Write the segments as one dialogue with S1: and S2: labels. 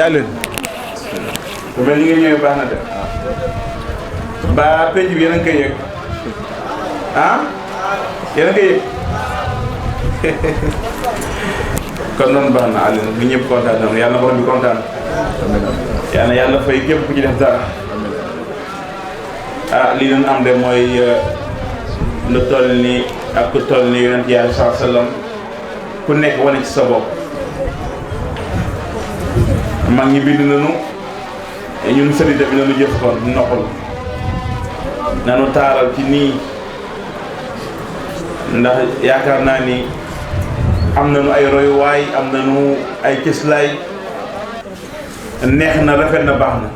S1: kaay leen bu mel ni nga ñëwee baax na de ba penc bi yéen a ngi koy yëg ah yéen a ngi koy yëg kon noonu baax na Alioune bi ñëpp kontaan na yàlla na borom bi kontaan yàlla na yàlla fay képp ku ci def dara ah lii doon am de mooy lu toll nii ak ku toll nii yonent yàlla sallallahu alayhi wasallam ku nekk wane ci sa bopp mag ñi bind nañu ñun sëriñ bi nañu jëf kon du noppal nanu taaral ci nii ndax yaakaar naa ni am nañu ay royuwaay am nañu ay cëslaay neex na rafet na baax na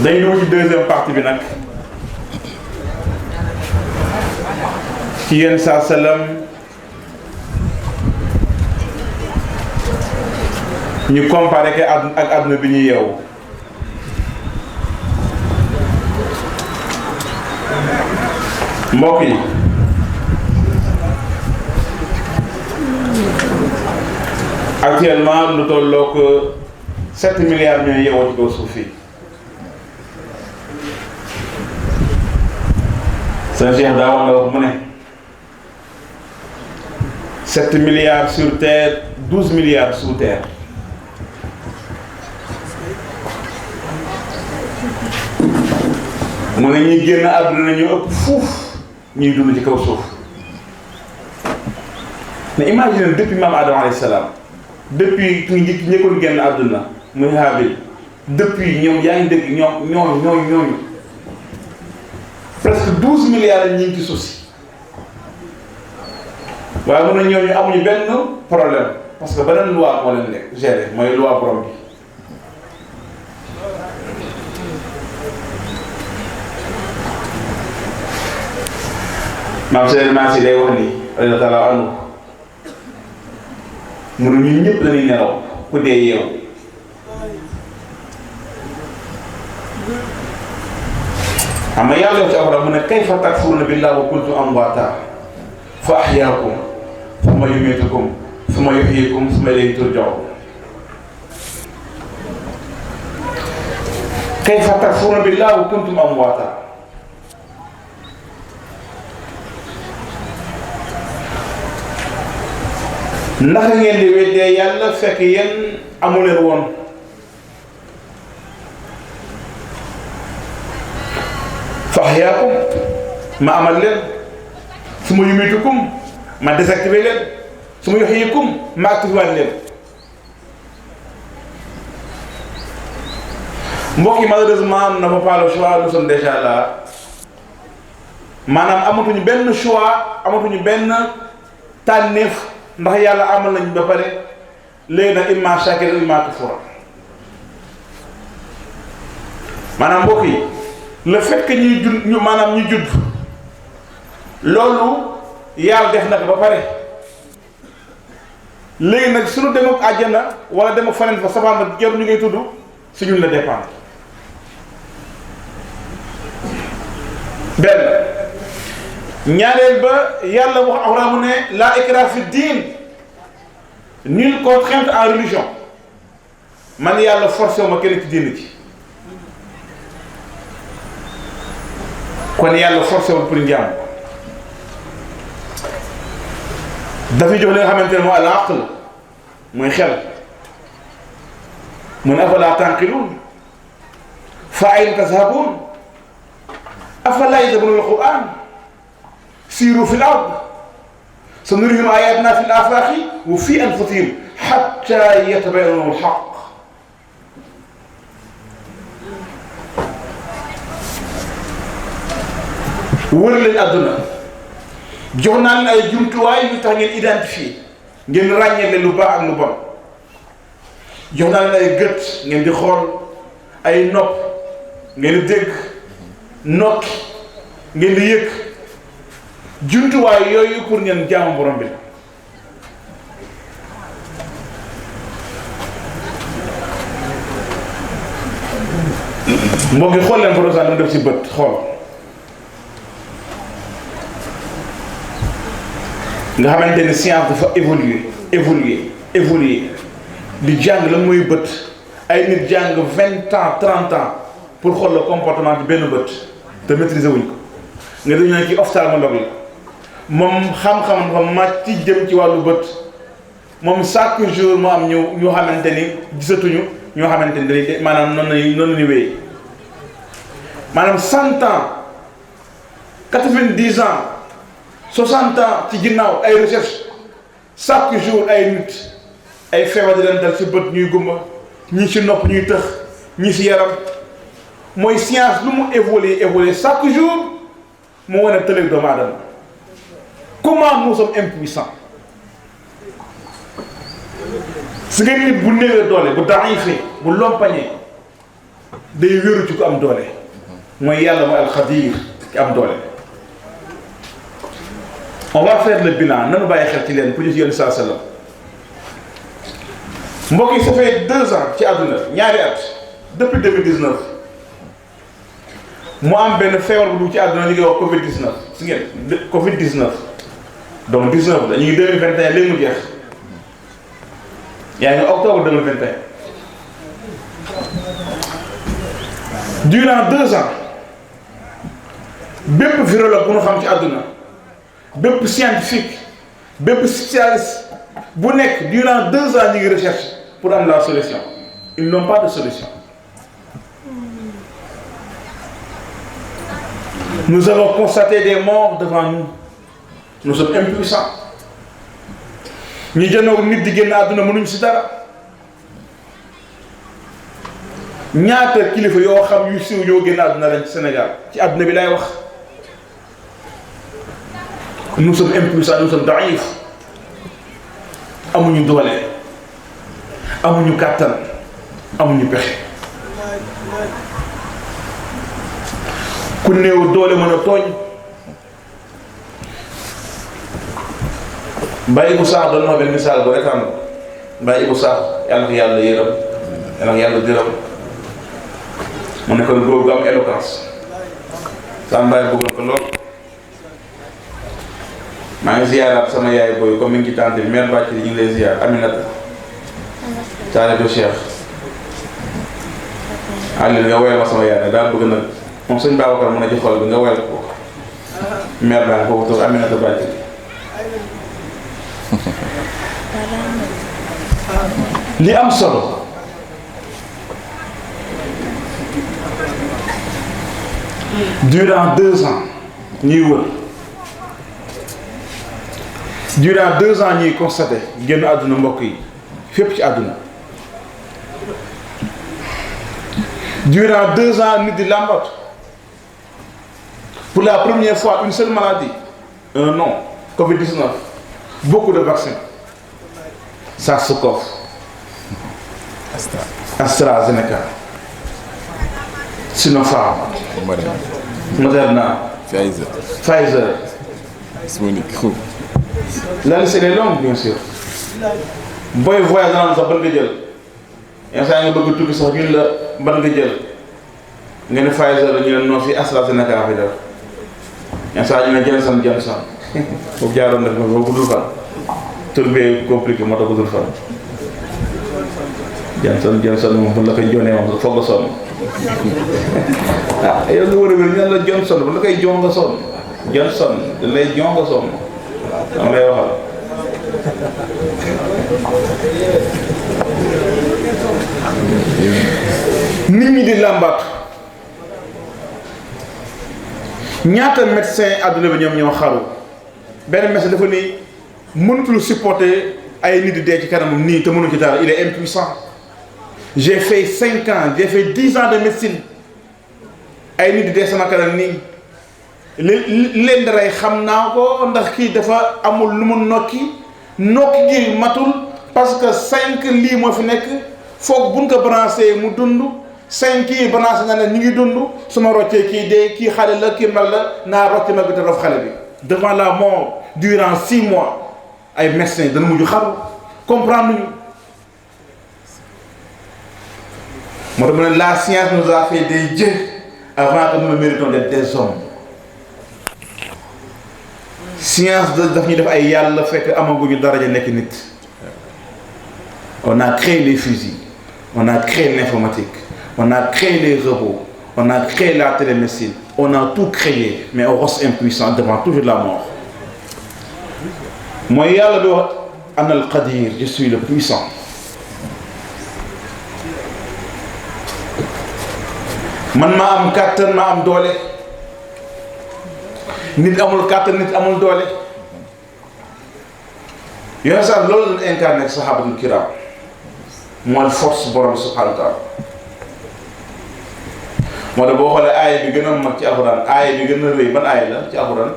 S1: dañu ñëw ci deuxième partie bi nag ci yenn saa salaam ñu comparé ko ak àdduna bi ñu yeewu mbokk yi actuellement lu tollook 7 milliards ñooy yeewoo ci kaw suuf fii seen Cheikh daa wax la wax mu ne 7 milliards sur terre 12 milliards sous terre mu ne ñuy génn àdduna ñu ëpp fuuf ñuy dund ci kaw suuf mais imagine depuis maam Adama alayhi salaam depuis ki njëkkoon génn àdduna muy Haabil depuis ñoom yaa ngi dégg ñooñu presque 12 milliards ñu ngi ci suuf si waaye mun na ñooñu amuñu benn problème parce que beneen loi moo leen nekk géré mooy loi borom bi maam Seydou Massi day wax ni radiyallahu anhu mu ne ñun ñëpp dañuy nelaw ku dee yeewu xam nga yàlla ci alxuraan mu ne kayfa takfuruuna billaahi wa kuntum amwaatan fa ahyaakum summa yumiitukum summa yuhyiikum summa ilayhi turja'uun kayfa takfuruuna billaahi wa kuntum amwaatan naka ngeen di weddee yàlla fekk yéen amuleen woon fa ahyaakum ma amal leen summa yumiitukum ma désactivé leen summa yuhyiikum ma activé leen mbokk yi malheureusement n'a pas le choix nous sommes déjà là maanaam amatuñu benn choix amatuñu benn tànneef ndax yàlla amal nañu ba pare léegi nag imma shakira imma kafura maanaam mbokk yi le fait que ñuy judd ñu judd loolu yàlla def na ko ba pare léegi nag suñu dem ak àjjana wala dem ak faneen fa sabaan nag jarul ñu ngay tudd si ñun la dépendre benn ñaareel ba yàlla wax Alxuraan mu ne la ikraha fi diin nulle contrainte en religion man yàlla forcé wu ma kenn ci diin ci kon yàlla forcé wu pour njaam dafay jox li nga xamante ne mooy al aql mooy xel mun afala tanqiluun fa ayna tazhabuun afala yadabbaruna al-Qur'aan siiru fil ard sanurihim ayatina fil afaqi wa fi anfusihim hatta yatabayyana lahum al-haqq wër leen àdduna jox naa leen ay jumtuwaay yu tax ngeen identifier ngeen ràññee lu baax ak lu bon jox naa leen ay gët ngeen di xool ay nopp ngeen di dégg nokki ngeen di yëg jumtuwaay yooyu pour ngeen jaamu borom bi la mbokk yi xool leen programme mu def ci bët xool nga xamante ni science dafa évoluer di jàng lan mooy bët ay nit jàng 20 ans 30 ans pour xool le comportement bi benn bët te maîtriser wuñ ko nga dañu ne ci ophtalmologue la moom xam-xam dafa màcc jëm ci wàllu bët moom chaque jour mu am ñu xamante ni gisatuñu ñoo xamante ni dañuy maanaam noonu la ñuy wéy maanaam 100 ans 90 ans 60 ans ci ginnaaw ay recherche chaque jour ay nit ay feebar di leen dal ci bët ñuy gumba ñii ci nopp ñuy tëx ñii ci yaram mooy science lu mu évoluer chaque jour mu wane tëleeg doomu aadama comment nous sommes impuissants su nga nit bu néewee doole bu daifee bu lompañee day wéru ci ku am doole mooy yàlla mooy alxadir ki am doole. On va faire le bilan nanu bàyyi xel ci leen pour ñu ci yenn saa sallam mbokk yi ça fait 2 ans ci àdduna ñaari at depuis 2019 mu am benn feebar bu dugg ci àdduna ñu ngi wax Covid 19 si ngeen Covid 19 donc 19 la ñu ngi 2021 léegi mu jeex yaa ngi octobre 2021 durant 2 ans bépp virologue bu ñu xam ci àdduna bépp scientifique bépp spécialiste bu nekk durant 2 ans ñu ngi recherche pour am la solution ils n'ont pas de solution. Nous avons constaté des morts devant nous. Nous sommes impuissants. ñu jënoo nit di génn àdduna mënuñ ci dara ñaata kilifa yoo xam yu siiw ñoo génn àdduna lañ ci Sénégal ci àdduna bi lay wax. Nous sommes impuissants, nous sommes daïf amuñu doole amuñu kàttan amuñu pexe ku néew doole mën a tooñ Mbaye Ibou Sakho doon ma benn misaal bu retaan Mbaye Ibou Sakho yàlla ko yàlla yërëm yàlla ko yàlla dërëm mu nekkoon góor gu am éloquence sa Mbaye bëggoon ko lool. maa ngi ziyaaraat sama yaay booy comme mi ngi ci tànt bi mère Bàcc ñu ngi lay ziyaar Aminata taalibu Cheikh Aliou nga woyal ma sama yaay ne daa bëgg nag moom sëñ Babacar mën a ci xol bi nga woyal ko mère baa nga foofu toog Aminata Bàcc li am solo durant 2 ans ñuy wër durant 2 ans ñuy constaté génn àdduna mbokk yi fépp ci àdduna durant 2 ans nit di làmbat pour la première fois une seule maladie un nom Covid-19 beaucoup de vaccins SARS-CoV AstraZeneca Sinopharm Moderna Pfizer la liste est longue bien sûr booy voyage naan sax ban nga jël yenn saa nga bëgg tukki sax ñun la ban nga jël nga ne Pfizer la ñu ne non fii AstraZeneca fi def yenn saa ñu ne Johnson foofu jaaroon def na foofu guddul fan tur bee compliqué moo tax guddul fan Johnson moom bu la koy jonee moom foog nga sonn ah yow nga war a wér ñu la Johnson bu la koy jon nga sonn Johnson da lay jon nga sonn dama lay waxal nit ñi di làmbaatu ñaata médecin àdduna bi ñoom ñoo xaru benn médecin dafa ni mënutul supporter ay nit di dee ci kanamam nii te mënu ci dara il est impuissant. J'ai fait 5 ans j'ai fait 10 ans de médecine ay nit di dee sama kanam nii leen di rey xam naa ko ndax kii dafa amul lu mu nokki gi matul parce que 5 lii moo fi nekk foog buñ ko branché mu dund 5 yi branché na ne ñu ngi dund su ma roccee kii dee kii xale la kii mag la naa rocce mag bi te rof xale bi devant la mort durant 6 mois ay médecins dana mujj xaru comprendre ñu moo tax mu ne la science nous a fait des dieux avant que nous ne méritons d'être des hommes science daf ñuy def ay yàlla fekk amaguñu daraja nekk nit On a créé les fusils, on a créé l'informatique, on a créé les robots, on a créé la télémédecine, on a tout créé, mais on reste impuissant devant toujours la mort. Moi, yàlla do ana al-qadir, je suis le puissant. Man ma am kàttan ma am doole. Nit amul kàttan nit amul doole. Yéen sax loolu lañ incarné ak sahabatul kiram. Mooy force borom subhanahu wa taala. moo tax boo xoolee aaya bi gën a mag ci alxuraan aaya bi gën a rëy ban aaya la ci alxuraan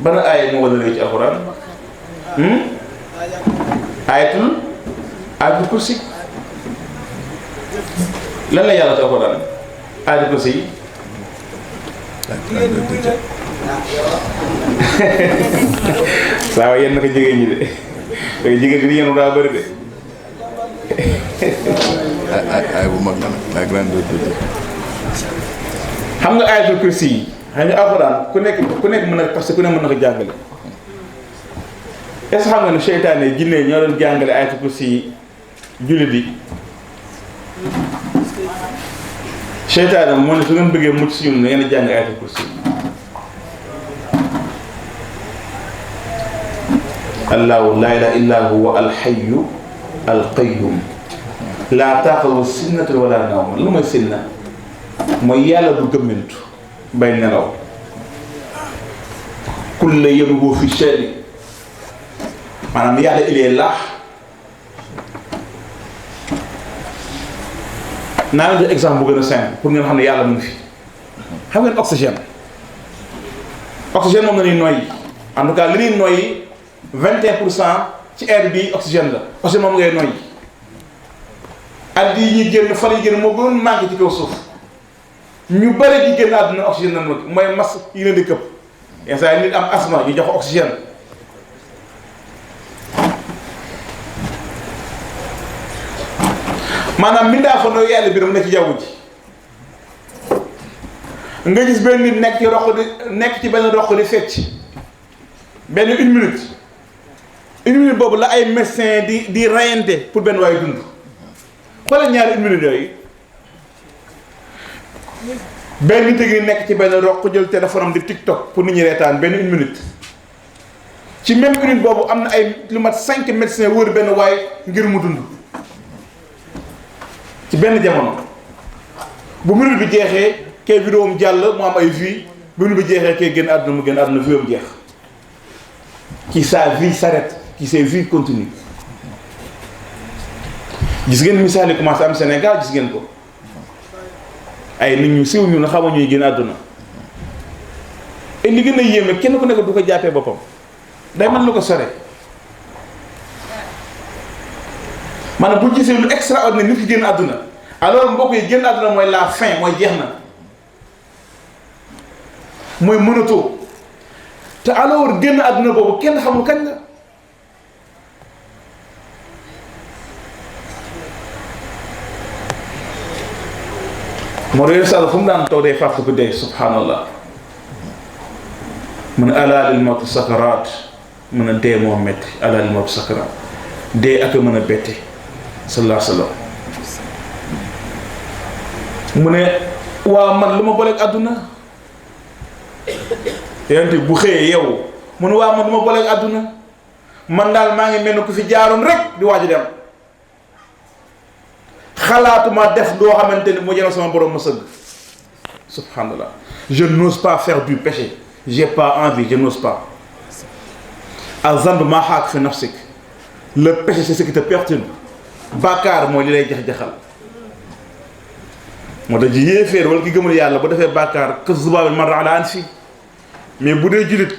S1: ban aaya moo gën a rëy ci alxuraan ayatul kursi lan la yàlla ci alxuraan ayatul kursi yi saa wa yenn na ko jigéen ñi de da jigéen di yenu daa bëri de
S2: ay bu mag la nag la grande
S1: xam nga ayatul kursi yi xam nga alxuraan ku nekk mën na parce que ku ne mën na ko jàngale est-ce que xam nga ne seytaane jinne ñoo doon jàngale ayatul kursi yi jullit yi seytaane moo ne su ngeen bëggee mucc si ñun da ngeen a jàng ayatul kursi yi allahu laa ilaaha illaa huwa alxayyu alqayyum laa taaxuzuhu sinnatun wala nawm lu mooy sinna mooy yàlla du gëmmintu bay nelaw kulla yawmin huwa fi sha'ni maanaam yàlla il est là naa leen jox exemple bu gën a simple pour ngeen xam ne yàlla mu ngi fi xam ngeen oxygène moom la ñuy noyyi en tout cas li ñuy noyyi 21% ci air bi oxygène la oxygène moom ngay noyyi at yi ñuy génn fan yi génn moo gën manqué ci kaw suuf ñu bëri di génn àdduna oxygène nan mooy mas yi leen di këpp yenn saa yi nit am asma ñu jox oxygène maanaam mbindaa fa nooy yàlla biram nekk ci jaww ji nga gis benn nit nekk ci benn roq di fecc benn une minute boobu la ay médecin di rayante pour benn waaye dund xoolal ñaari une minute yooyu benn nit gi nekk ci benn roq jël téléphone am di TikTok pour nit ñi reetaan benn une minute ci même minute boobu am na ay lu mat 5 médecins wër benn waaye ngir mu dund ci benn jamono bu minute bi jeexee kay vidéo am jàll mu am ay vues bu minute bi jeexee kay génn àdduna mu génn àdduna vidéo am jeex qui sa vie s'arrête qui ses vies continue gis ngeen misaal yi commencé am Sénégal gis ngeen ko ay nit ñu siw ñu na xama ñuy génn àdduna et li gën a yéeme kenn ku nekk du ko jàppee boppam day mën lu ko sore maanaam bu gisee lu extraordinaire nit ki génn àdduna alors mbokk yi génn àdduna mooy la fin mooy jeex na mooy mënatoo te alors génn àdduna boobu kenn xamul kañ la moo réer sall fu mu daan toog day fàtte ko dee subhanallah mun alaa lil mawti sakaraat mën a dee moo metti alaa lil mawti sakaraat dee ak a mën a bette sallallahu alayhi wa sallam mu ne waaw man lu ma booleeg àdduna yonent bu xëyee yow mu ne waaw man lu ma booleeg àdduna man daal maa ngi mel ne ku fi jaaroon rek di waaj dem xalaatuma def loo xamante ni moo jëloon sama borom ma sëgg subhanallah je n'ose pas faire du péché j'ai pas envie je n'ose pas azanb ma haak fi nafsik le péché c'est ce qui te perturbe bàkkaar mooy li lay jax-jaxal moo tax ji yéeféer wala ki gëmul yàlla bu defee bàkkaar kës zubaabil marra ala an fii mais bu dee jullit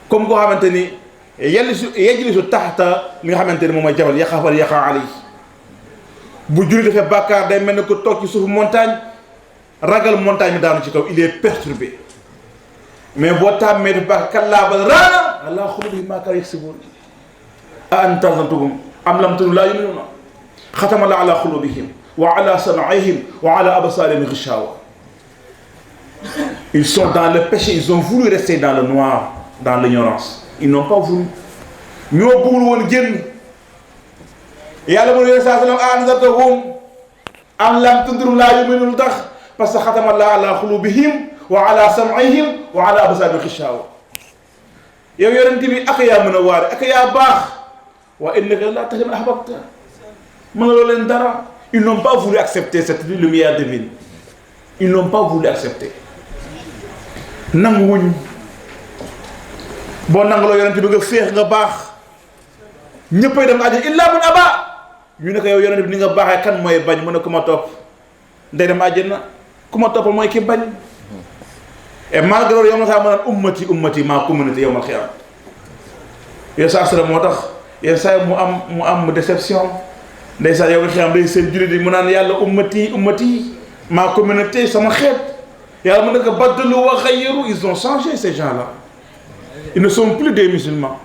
S1: comme koo xamante ni yajlisu taxta li nga xamante ni moom mooy jabal yaxaafal yaqa alay bu jullit defee bàkkaar day mel ne ko toog ci suufu montagne ragal montagne bi daanu ci kaw il est perturbé mais boo tàmmee def bàkkaar kallaa bal raana ala xulubihim maa kaanu yaksibuun a anta zantuhum am lam takunu laa yu'minuuna xatama Allaahu ala xulubihim wa ala sam'ihim wa ala absaarihim ghishawa. Ils sont dans le péché, ils ont voulu rester dans le noir, dans l'ignorance. Ils n'ont pas voulu. ñoo bëggul woon génn yàlla mu ne saa sallam anzartahum am lam tundirum laa yu'minuun tax parce que xatama Allaahu ala qulubihim wa ala sam'ihim wa ala absaarihim xishaawa. yow yonent bi ak yaa mën a waare ak yaa baax wa innaka laa tahdii man ahbabta mënaloo leen dara. Ils n'ont pas voulu accepter cette lumière divine. Ils n'ont pas voulu accepter. nanguwuñ boo nangaloo yonent bi nga féex nga baax ñëppay dem àjjana illaa man aba ñu ne ko yow yonent bi ni nga baaxee kan mooy bañ mu ne ku ma topp day dem àjjana ku ma topp mooy ki bañ. et malgré loolu yow ma saa ma naan ummati ma communauté yow ma xiyam yow saa sura moo tax yenn saa yi mu am déception ndeysaan yow nga xiyam day seen jullit yi mu naan yàlla ummati ma communauté sama xeet yàlla mu ne ko baddalu wa xayyaru ils ont changé ces gens-là ils ne sont plus des musulmans.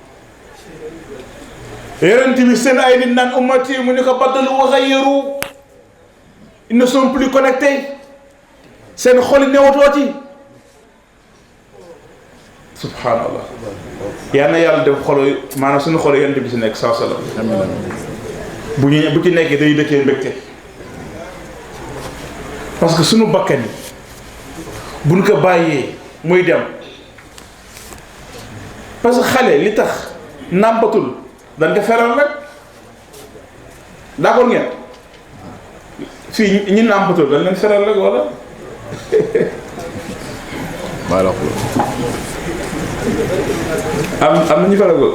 S1: yonent bi seen ay nit naan ummati mu ne ko baddalu wa xayyaru ils ne sont plus connectés seen xol yi newatoo ci. subhanallah yal na yàlla def xolo maanaam suñu xolo yonent bi si nekk saa salaam bu ci nekkee day dëkkee mbégte parce que suñu bakkan yi buñ ko bàyyee muy dem parce que xale li tax nàmpatul dañ ko feral rek d'accord ngeen fii ñi nàmpatul dañ leen feral rek wala am na ñu faragul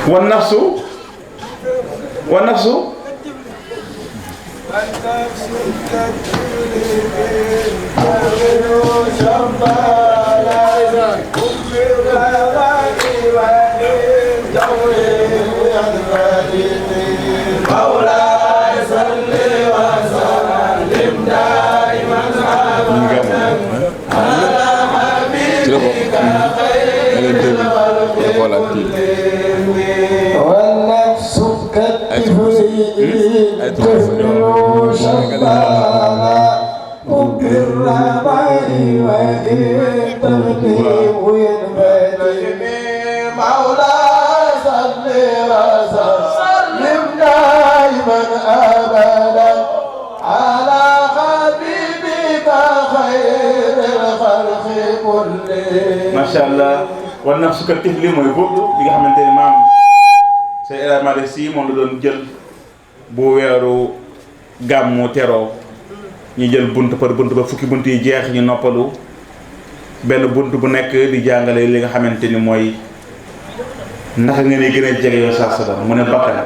S1: wan nafsu
S3: والنفس كالطفل تحمل شبابا بالرماء والتغليب ينبغي مولاي صل وسلم دائما ابدا على حبيبك خير الخلق كلهم.
S1: ما شاء الله. war naf su ko tifli mooy boobu li nga xamante ni maam say élément si moom la doon jël bu weeru gàmmu teroo ñu jël bunt par bunt ba fukki bunt yi jeex ñu noppalu benn bunt bu nekk di jàngale li nga xamante ni mooy naka nga ne gën a jege yoon saa salaam mu ne bakkan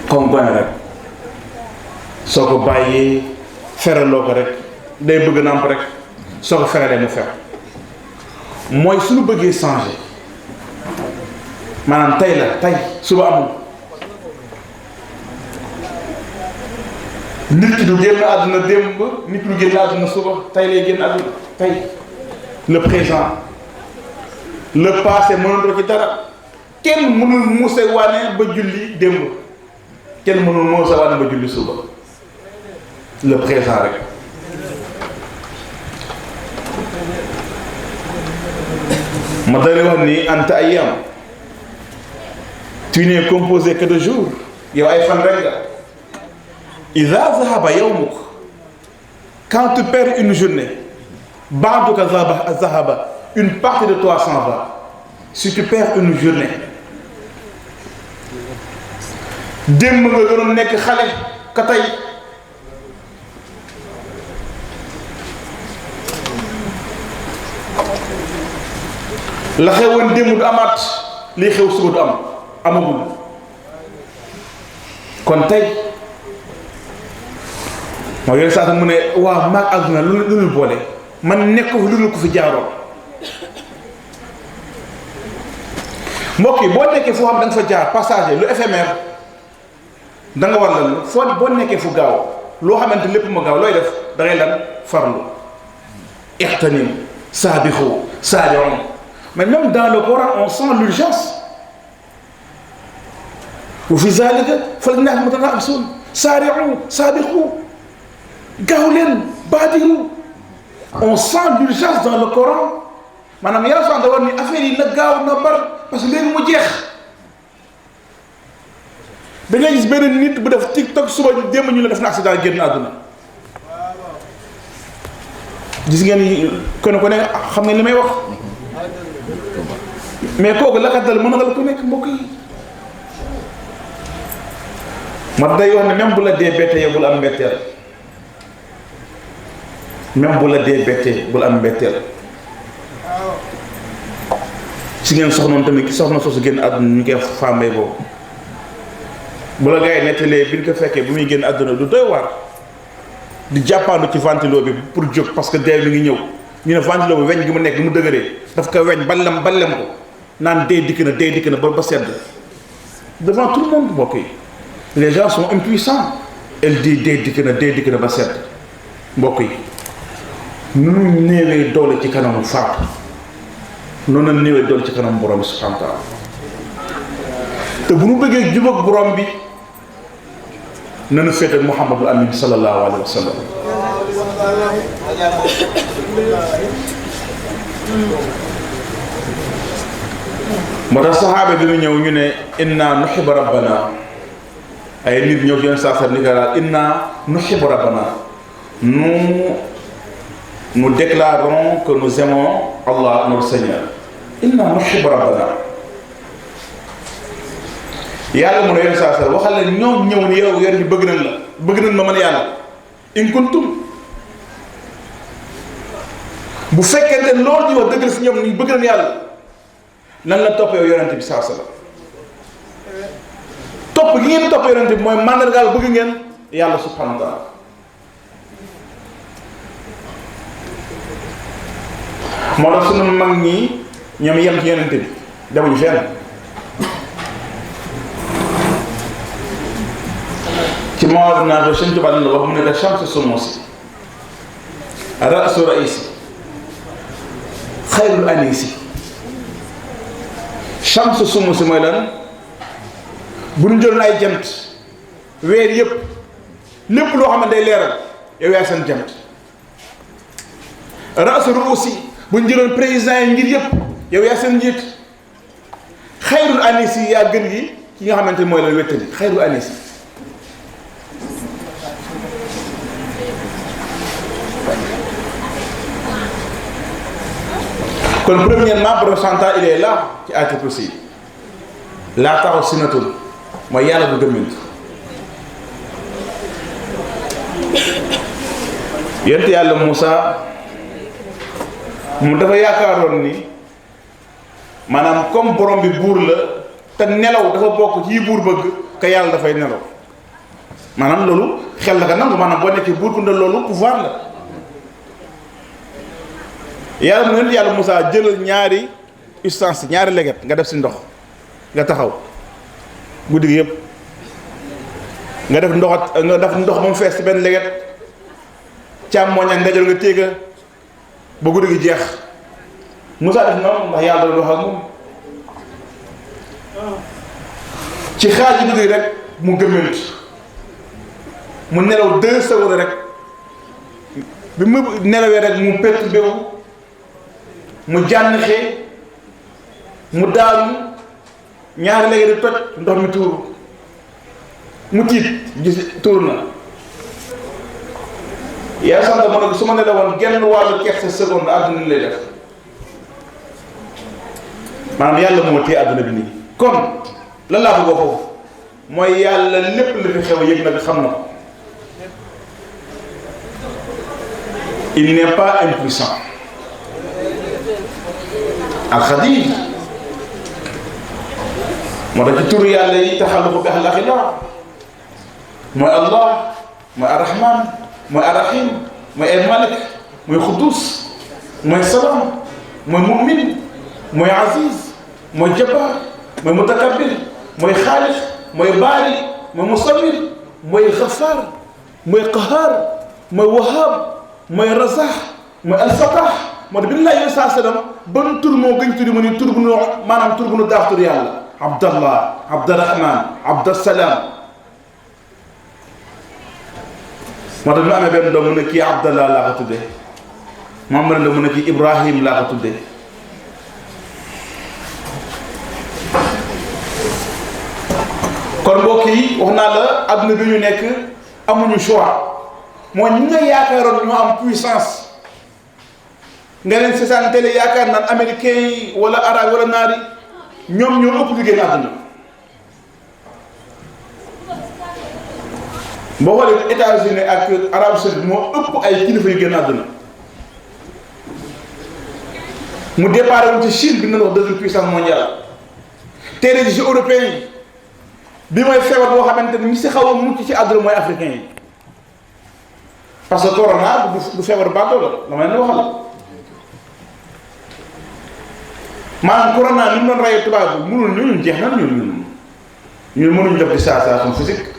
S1: comme gone rek soo ko bàyyee feraloo ko rek day bëgg nàmp rek soo ko feralee mu fer mooy suñu bëggee changer maanaam tey la tey suba amul nit ki du génn àdduna démb nit du génn àdduna suba tey lay génn àdduna tey le présent le passé mënul ci dara kenn mënul muuse wane ba julli démb kenn mënul muuse wane ba julli suba le présent rek. ma dana wax ni anta ayyam tu n'es composé que de jours yow ay fan rek nga idha zahaba yawmuk quand tu perds une journée ba'duka zahaba une partie de toi s'en va si tu perds une journée démb nga gënoon nekk xale ka tey la xewoon démb du amaat lii xew suba du am amagul kon tey moo yooyu saa mu ne waaw maag àdduna lu ñu boole man nekk lu ñu ko fi jaaroon mbokk yi boo nekkee foo xam da nga fa jaar passager lu éphémère da nga war lan foo boo nekkee fu gaaw loo xamante lépp ma gaaw looy def da ngay lan farlu ixtanim saabixu saari'u. Mais même dans le Coran, on sent l'urgence. وفي ذلك فليتنافس المتنافسون سارعوا سابقوا gaaw leen baadiru. On sent l'urgence dans le Coran. maanaam yàlla sax da war ni affaire yi na gaaw na bar parce que léegi mu jeex. da ngay gis benn nit bu def TikTok suba démb ñu la def na accident génn àdduna. gis ngeen kon ko ne xam ngeen li may wax mais kooku la ka dal mën na la ko nekk mbokk yi. ma day wax ne même bu la dee bettee bul am mbetteel. même bu la dee bettee bul am mbetteel. si ngeen soxnoon tamit ki soxna soosu génn àdduna ñu koy fàmbee boobu bu la gars yi nettalee bi ñu ko fekkee bu muy génn àdduna du doy waar di jàppandu ci ventilo bi pour jóg parce que dee mi ngi ñëw ñu ne ventilo bi weñ gi mu nekk gi mu dëgëree daf ko weñ ballem ko naan dee dikk na ba sedd devant tout le monde mbokk yi les gens sont impuissants. elle dit dee dikk na ba sedd mbokk yi nu ñu néewee doole ci kanamu faatu noonu la néewee doole ci kanam borom bi subhanahu wa taala te bu nu bëggee jubóog borom bi nanu féete Muhammadul Amin sallallahu alayhi wa sallam. moo tax saxaaba dina ñëw ñu ne inna nuhibbu rabbana ay nit ñëw ci yenn saa ni ka daal inna nuhibbu rabbana nous déclarons que nous aimons Allah notre Seigneur. inna nuhibbu rabbana yàlla mu ne yenn saa waxal leen ñoom ñëw ni yow yéen ñi bëgg nañ ma man yàlla in kuntum bu fekkente loolu ñu wax dëgg la si ñoom ñu bëgg nañ yàlla nan la topp yow yonente bi saa sallam topp gi ngeen topp yonente bi mooy màndargaal bëgg ngeen yàlla subhanahu wa taala. moo tax sunu mag ñi ñoom yem ci yonente bi demuñu fenn. ci mawar naa ko Sëñ Tuubaa la wax mu ne la chamsu sumusi rasu raisi xayrul anisi. chamsu sumusi mooy lan bu ñu jëloon ay jant weer yëpp lépp loo xam ne day leeral yow yaa seen jant. rasu ruusi bu ñu jëloon président yi ngir yëpp yow yaa seen njiit. xayrul anisi yaa gën gi ki nga xamante mooy lan wéttali xayrul anisi. kon premièrement borom santal il est là ci ayatul kursi laa taxaw sinatul mooy yàlla du gëmmintu. yonent yàlla Moussa mu dafa yaakaaroon ni maanaam comme borom bi buur la te nelaw dafa bokk ci yi buur bëgg ka yàlla dafay nelaw maanaam loolu xel la ka nangu maanaam boo nekkee buur bu ne loolu pouvoir la. yàlla mu ne yàlla Moussa jëlal ñaari ustensile ñaari leget nga def si ndox nga taxaw guddi gi yëpp nga def ndox moom fees si benn leget càmmooñ ak ndeyjoor nga téega ba guddi gi jeex. Moussa def noonu ndax yàlla doon wax ak moom ci xaaj yi guddi gi rek mu gëmmant mu nelaw 2 secondes rek bi mu nelawee rek mu perturbé wu mu jànnxee mu daanu ñaari léegi di toj ndox mi tuuru mu tiit gis tuur na yaa sant ma ne ko su ma ne la woon genn wàllu kersa seconde àdduna lay def maanaam yàlla moo téye àdduna bi nii. kon lan laa bëgg foofu mooy yàlla lépp li fi xew yëg na xam na ko il n'est pas impuissant. alxadir moo tax ci turu yàlla yi taxalluqu bi axlaaqillah mooy allah mooy arrahman mooy arrahim mooy el malik mooy xuddus mooy salaam mooy mumin mooy aziz mooy jabbar mooy mutakabbir mooy xaalix mooy baari mooy musawwir mooy xafaar mooy qahaar mooy wahaab mooy razaax mooy alfataax moo tax bi ñu laajee saa sallam ban tur moo gën tuddi mu ni tur bu nu maanaam tur bu nu daax tur yàlla abdallah abdurahman abdusalaam moo tax bi mu amee benn doom mu ne kii abdallah laa ko tuddee Muhammad la mu ne kii Ibrahim laa ko tuddee yi wax naa la adduna bi ñu nekk amuñu choix mooy ñi nga yaakaaroon ñoo am puissance nga leen seetaan télé yaakaar naan américains yi wala arabe wala naar yi ñoom ñoo ëpp liggéey na adduna. boo xoolee États-Unis ak Arabie Saoudite moo ëpp ay kilifa yu génn àdduna mu déparé woon ci Chine bi ñu wax deuxième puissance mondiale tey les Jeux européens yi bi mooy feebar boo xamante ni ñi si xaw a mucc ci àdduna mooy africain yi parce que corona du feebar bàttoo la dama leen waxal maanaam corona ni mu doon rayee tubaab bi mënul ñun jeex na ñun mënuñu def distanciation physique.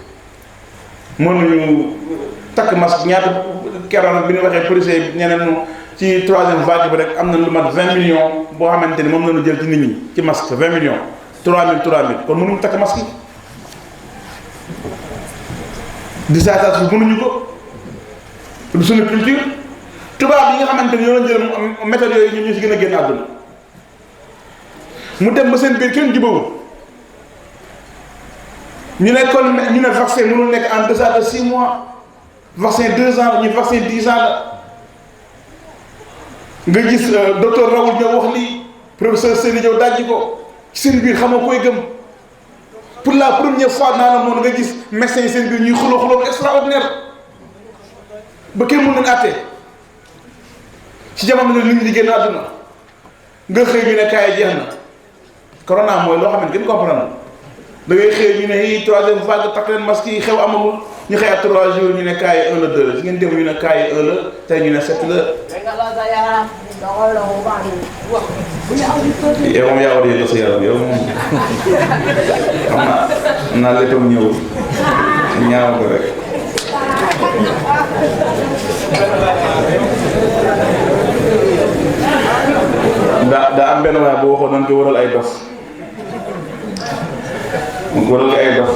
S1: mënuñu takk masque ñaata keroog bi ñu waxee policier ñeneen ci troisième vague bi rek am na lu mat 20 millions boo xamante ni moom la ñu jël ci nit ñi ci masque 20 millions 3000 kon mënuñu takk masque yi distanciation mënuñu ko du suñu culture tubaab yi nga xamante ni ñoo doon jël méthode yooyu ñun ñu si gën a génn àdduna mu dem ba seen biir kenn jubawul ñu ne kon ñu ne vaccin mënul nekk en deçà de 6 mois vaccin 2 ans ñu vaccin 10 ans la nga gis docteur Raoul ñëw wax lii professeur Seydi ñëw dajji ko ci seen biir xamoo koy gëm pour la première fois dans le monde nga gis médecins yi seen biir ñuy xuloo extraordinaire ba kenn mën nañu àtte ci jamono nit ñi di génn àdduna nga xëy ñu ne kaay jeex na corona mooy loo xam ne gën comprendre da ngay xëy ñu ne yi troisième vague takk leen masque yi xew amagul ñu xëy à 3 jours ñu ne kaay 1 la 2 la si ngeen dem ñu ne kaay 1 la tey ñu ne 7 la. yow moom yaa war a yëg sa yaram yow moom xam naa la itam ñëwul ñaaw ko rek. daa am benn waay boo waxoon nañ ko waral ay dof. mu ko waral ay dof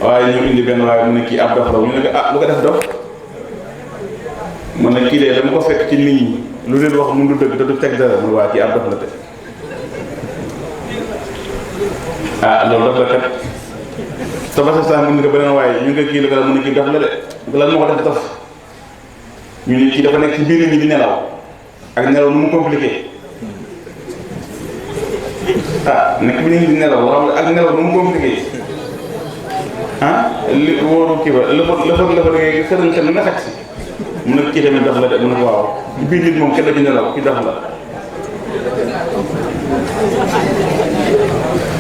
S1: waaye ñu indi benn waaye mu ne kii ab dof la mu ne ko ah lu ko def dof mu ne kii de dama ko fekk ci nit ñi lu leen wax mun du dëgg te du teg dara mu ne waa kii ab dof la te ah loolu dof la kat te ba sa mu ne ko beneen waaye ñu ngi ko kii la mu ne kii dof la de lan moo ko def dof ñu ne kii dafa nekk ci biir nit ñi di nelaw ak nelaw nu mu compliqué ah nekk bi ñu ngi di nelaw xam ak nelaw nu mu compliqué ah li wóoru kii ba lëfër da ngay xërën xel nga xaj si mu ne kii tamit dof la de mu ne ko waaw biir nit moom kenn da ci nelaw ki dof la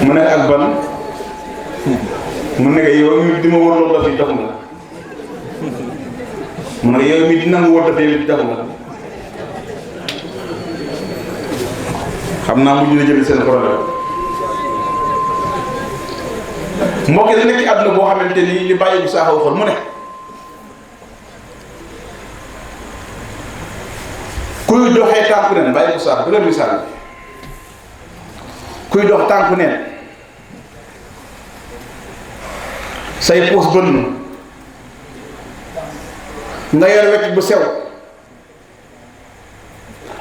S1: mu ne ak ban mu ne yow mi di ma wóor loolu dof yi dof nga mu ne yow mi di nangu wóor dof yi dof nga xam naa mujj na jël seen problème mbokk yi da nekk ci àdduna boo xamante ni li bàyyi bu saaxa waxoon mu ne kuy doxee tànku neen bàyyi bu saaxa bu leen misaal kuy dox tànku neen say poos bënn nga yor wecc bu sew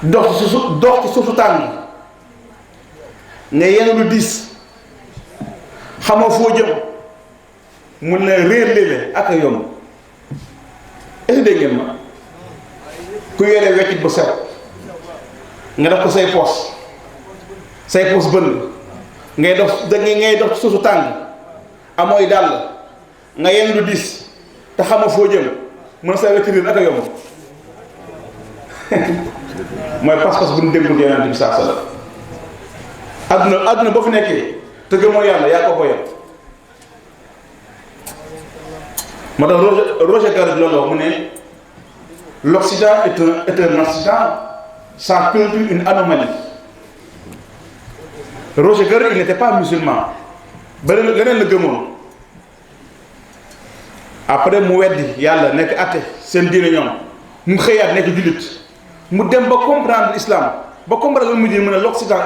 S1: dox ci suufu tàng nga yenn lu diis xamoo foo jëm mun na réer léeg-léeg ak a yomb est-ce que dégg ngeen ma ku yore weccit bu sew nga def ko say poos bënn ngay dox ci suufu tàng amooy dàll nga yenn lu diis te xamoo foo jëm mun na say wecc réer ak a yomb mooy pas-pas bu ñu déggul Yonent bi sallallahu alayhi wasallam adduna boo fi nekkee te gëmoo yàlla yaa ko ko yem moo tax Roger Garaudy loolu wax mu ne l'Occident est un accident, sa culture une anomalie. Roger Garaudy il n'était pas musulman ba leneen la gëmoon après mu weddi yàlla nekk athée seen diine ñoom mu xëyaat nekk jullit mu dem ba comprendre l'islam ba comprendre lu mu di mu ne l'Occident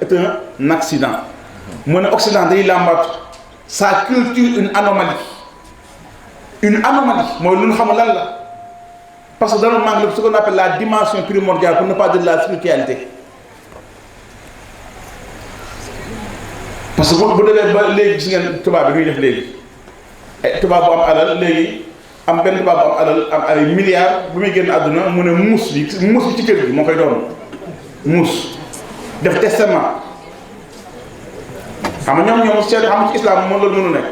S1: est un accident mu ne Occident day làmbaatu sa culture une anomalie mooy lu ñu xamul lan la parce que dana manque ce qu'on appelle la dimension primordiale pour ne pas dire la spiritualité parce que bu demee ba léegi gis ngeen tubaab bi ñuy def léegi ay tubaab bu am alal léegi am benn tubaab bu am alal am ay milliards bu muy génn àdduna mu ne muus bi ci kër gi moo koy doon muus def testament xam nga ñoom seet xam nga ci islam moom loolu mënu nekk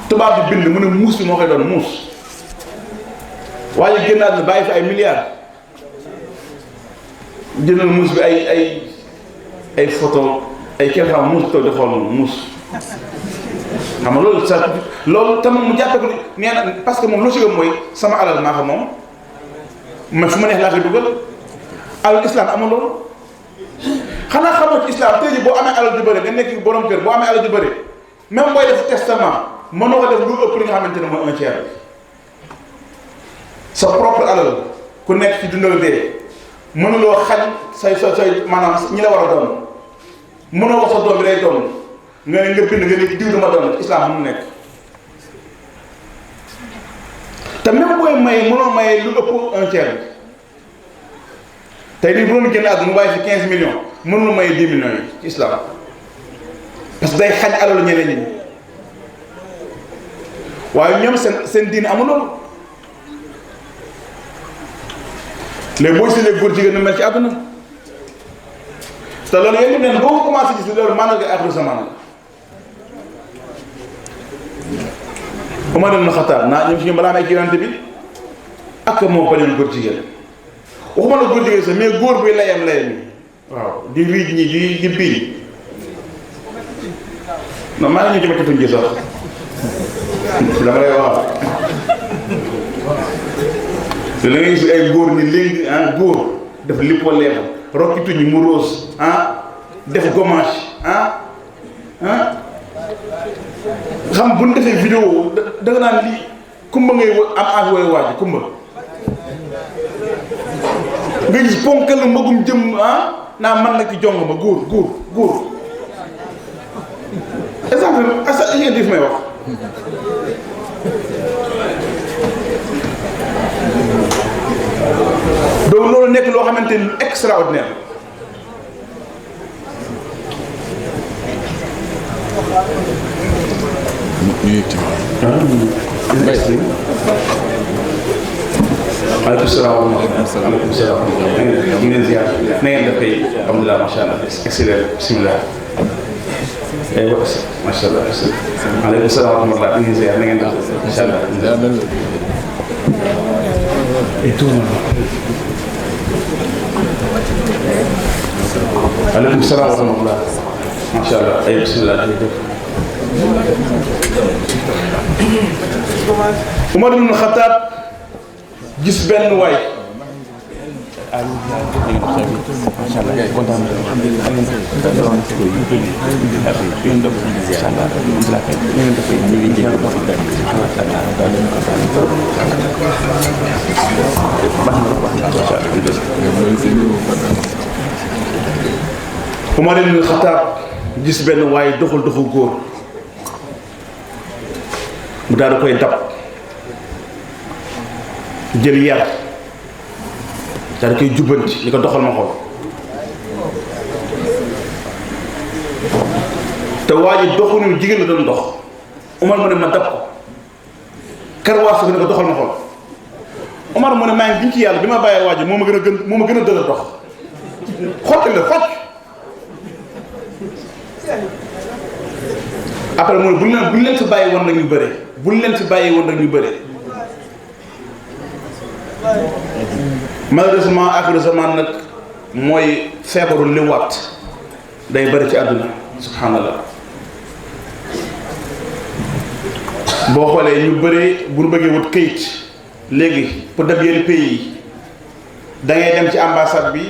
S1: tubaab bi bind mu ne muus bi moo koy doon muus waaye génn àdduna bàyyi fi ay milliards jëndal muus bi ay photo ay kenn xam muus toog di xool moom muus xam nga loolu sa loolu tam mu jàppe ko nee na parce que moom logique mooy sama alal maa ko moom mais fu ma neex laa koy dugal alal islam amul loolu xanaa xamoo ci islam tey jii boo amee alal ju bëri nga nekk borom kër boo amee alal ju bëri même booy def testament mënoo ko def lu ëpp li nga xamante ne mooy un tiers sa propre alal ku nekk ci dundal dee mënuloo xañ say maanaam ñi la war a doon mënoo wax sa doom bi day doon nga ne nga bind nga ne diw dama doon islam mu nekk te même booy maye mënoo maye lu ëpp un tiers tey nii bu doon génn àdduna mu bàyyi fi 15 millions mënul maye 10 millions yi ci islam parce que day xañ alalu ñeneen ñi waaye ñoom seen diine amul loolu léegi boo gisee góor jigéen ñi mel ci àdduna te loolu yéen neen boo ko commencé gis loolu maanaam nga aaxiru zamaan la Umar ibn Xattaab naa ñoom si ñu balaa may ci yonent bi ak moo bañoon góor jigéen waxuma la góor jigéen sax mais góor buy layam yi waaw di riij ñi di biiñ non maa ngi ñu jëma tuñ ji sax dama lay wax te la ngay gis ay góor ni léegi góor def lipo leefu rokki tuñ mu rose def gommage xam bu ñu defee vidéo da nga naan lii kumba ngay am âge wooy waaj kumba nga gis ponkal mbagum jëm naa man nag ci jong ma góor exemple asa ngeen def may wax donc loolu nekk loo xamante ni lu extraordinaire
S2: ñu yëg ci
S1: aleykum salaam aleykum salaam ñu leen ziar na ngeen def tey alhamdulilah macha allah excellent bismillah macha allah aleykum salaam wa rahmatulah ñu ngi ziar na ngeen def macha allah et tout aleykum salaam wa rahmatulah macha allah ay bismillah Umar ibn Xattaab gis benn waay Umar ibn Xattaab gis benn waay doxul góor mu daal di koy dab jël yar daal di koy jubbanti li ko doxal ma xool te waa ji doxuñu jigéen la doon dox Umar mu ne ma dab ko karwaasu ko ne ko doxal ma xool Umar mu ne maa ngi giñ ci yàlla bi ma bàyyee waa ji moo ma gën a dëgër dox xotti la xocc après mu ne bu leen fi bàyyi woon nag ñu bëre bu leen fi bàyyi woon nag ñu bëre malheureusement axiru zaman nag mooy feebaru liwaat day bëri ci àdduna subhanallah boo xoolee ñu bëri bu ñu bëggee wut këyit léegi pour dem yenn pays yi da ngay dem ci ambassade bi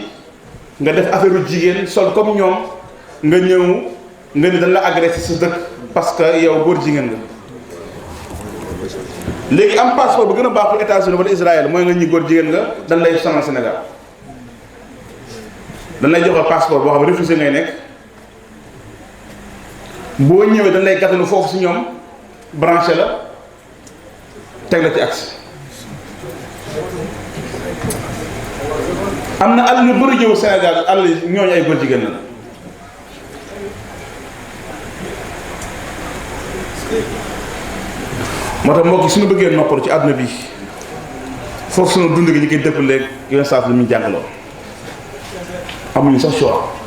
S1: nga def affaire u jigéen sol comme ñoom nga ñëw nga ni dañ la agressé sa dëkk parce que yow góor jigéen nga léegi am passeport bu gën a baax pour États-Unis wala Israël mooy nga ñi góor jigéen nga dañ lay sonal Sénégal dañ lay joxe passeport boo xam ne réfugié ngay nekk boo ñëwee dañ lay gàttanu foofu si ñoom branché la teg la ci axe am na àll yu bëri ñëw Sénégal àll ñooñu ay góor jigéen la moo tax mbokk yi suñu bëggee noppalu ci àdduna bi foofu suñu dund gi ñu koy dëppaleeg yeneen saa lu muy jàngaloo amuñu sax choix.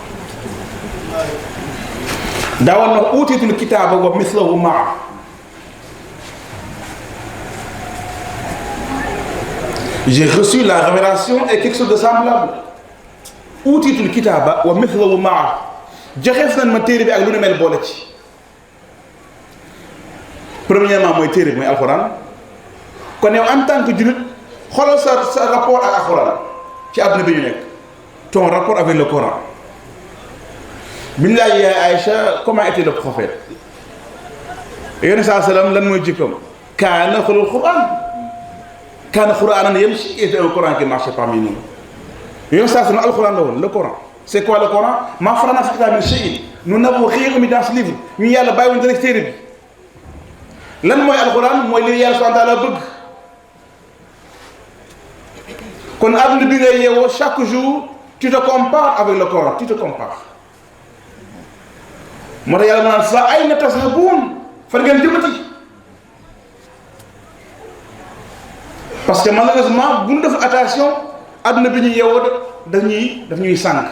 S1: daawoon na uutiitul kitaaba wa mislahu maa j'ai reçu la révélation et quelque chose de semblable uutiitul kitaaba wa mislahu maa joxeef nañ ma téere bi ak lu ne mel boole ci. premièrement mooy téere bi mooy alxuraan kon yow en tant que jullit xoolal sa rapport ak alxuraan ci àdduna bi ñu nekk ton rapport avec le Coran. bi ñu laaj yaay Aïcha comment était le prophète yonent saa salaam lan mooy jikkoom kaana xulul Quran kaana qur'aanan yamshi était un Coran qui marchait parmi nous yonent saa salaam alxuraan la woon le Coran. c'est quoi le Coran maa farratnaa fil kitaabi min shay'in nous n'avons rien omis dans ce livre ñu yàlla bàyyiwoon dara ci téere bi lan mooy alxuraan mooy li yàlla subhaanahu wa taala bëgg kon àdduna bi ngay yeewoo chaque jour tu te compares avec le Coran tu te compares. moo tax yàlla mu naan fa ayna tazhabuun fan ngeen jëmati parce que malheureusement bu ñu def attention àdduna bi ñu yeewoo daf ñuy sànq.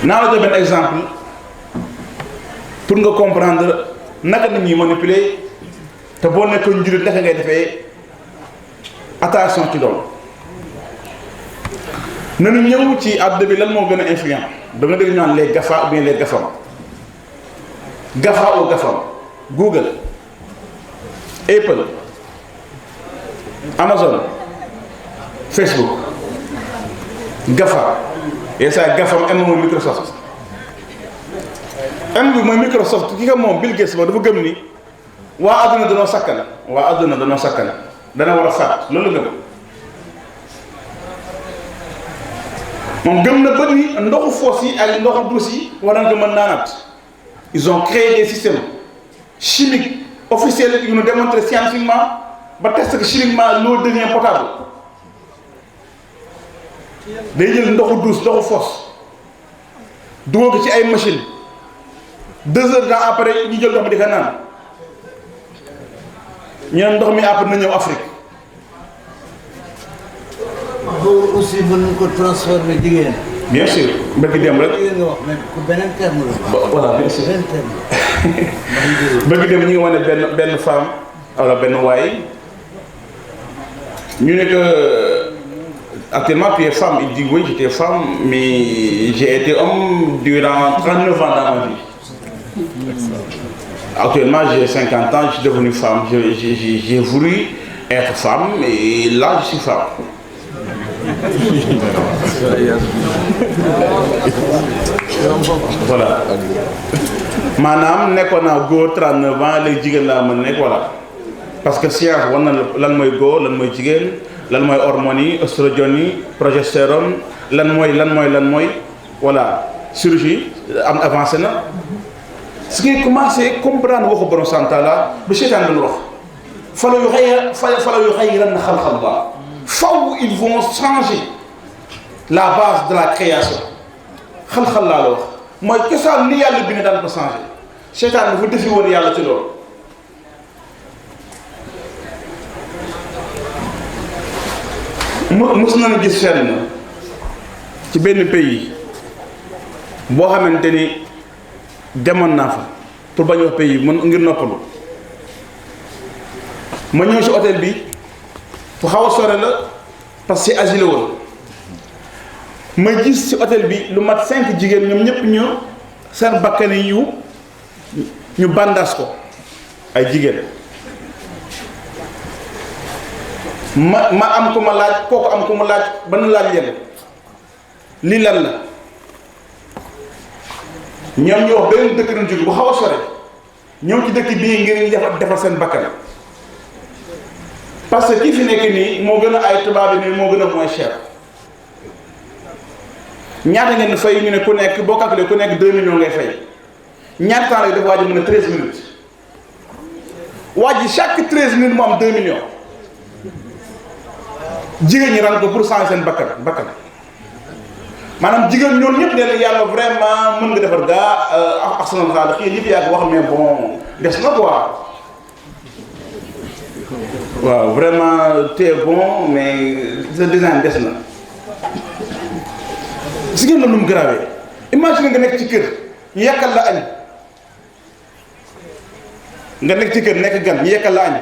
S1: naa la jox benn exemple pour nga comprendre naka la ñuy manipuler te boo nekkoon njullit naka ngay defee attention ci loolu. nanu ñëw ci àdduna bi lan moo gën a influent da nga dégg ñu naan les GAFA ou bien les GAFAM GAFA ou GAFAM Google Apple Amazon Facebook GAFA et ça GAFAM M mooy Microsoft M bi mooy Microsoft ki nga moom Bill Gates ba dafa gëm ni waa àdduna danoo sakkan dana war a faat loolu la gëm moom gëm na ba ni ndoxu foos yi ak ndoxu duus yi war nañ ko mën naanaat ils ont créé des systèmes chimiques officiels yu ñu démontré scientifiquement ba test que chimiquement l'eau devient potable day jël ndoxu duus ndoxu foos dugal ko ci ay machine 2 heures de temps après ñu jël ndox mi di ko naan ñu ne ndox mi après na ñëw Afrique.
S4: góor aussi mën nañu ko transformer jigéen.
S1: bien sûr bëgg dem rek.
S4: jigéen nga wax mais ku beneen terme la.
S1: voilà bien sûr
S4: beneen terme.
S1: bëgg dem ñu ngi wane benn femme wala benn waay ñu ne que actuellement tu es femme il dit oui j'étais femme mais j'ai été homme durant 39 ans dans ma vie. Actuellement j'ai 50 ans je suis devenu femme j'ai voulu être femme et là je suis femme. voilà maanaam nekkoon naa góor 39 ans léegi jigéen laa mën nekk voilà parce que science war na lan mooy góor lan mooy jigéen lan mooy hormones yi oestrogènes yi progestérone lan mooy voilà chirurgie am avancé na su ngay commencé comprendre waxu borom santa la ba seytaan lañu wax fala yu xayyiranna xalqallah faw ils vont changer la base de la création xal-xal laa la wax mooy cosaan ni yàlla bi ne daan ko changer seytaan dafa defi woon yàlla ci loolu mos nañu gis fenn ci benn pays boo xamante ni demoon naa fa pour bañ wax pays mën ngir noppalu ma ñëw ci hôtel bi fu xaw a sore la parce que asile woon ma gis ci hôtel bi lu mat 5 jigéen ñoom ñëpp ñu seen bakkan yi ñu bandaas ko ay jigéen ma am ko ma laaj kooku am ko ma laaj ba nu laaj leen lii lan la ñoom ñu wax benn dëkk nañ jóge bu xaw a sore ñëw ci dëkk bii ngir defal seen bakkan parce que kii fi nekk nii moo gën a ay tubaab yi nii moo gën a moins cher ñaata ngeen fay ñu ne ku nekk boo calculé ku nekk 2 millions ngay fay ñaata temps lay def waa ji mën a 13 minutes waa ji chaque 13 minutes mu am 2 millions jigéen ñi ran ko pour changer seen bakkan maanaam jigéen ñoom ñëpp nee na yàlla vraiment mën nga defar gaa ak sama xaalis xëy na yaa ko wax mais bon des na quoi waaw vraiment t'es bon mais ce design des na. si ngeen la nu mu grawee imagine nga nekk ci kër ñu yekkal la añ nga nekk ci kër nekk gan ñu yekkal la añ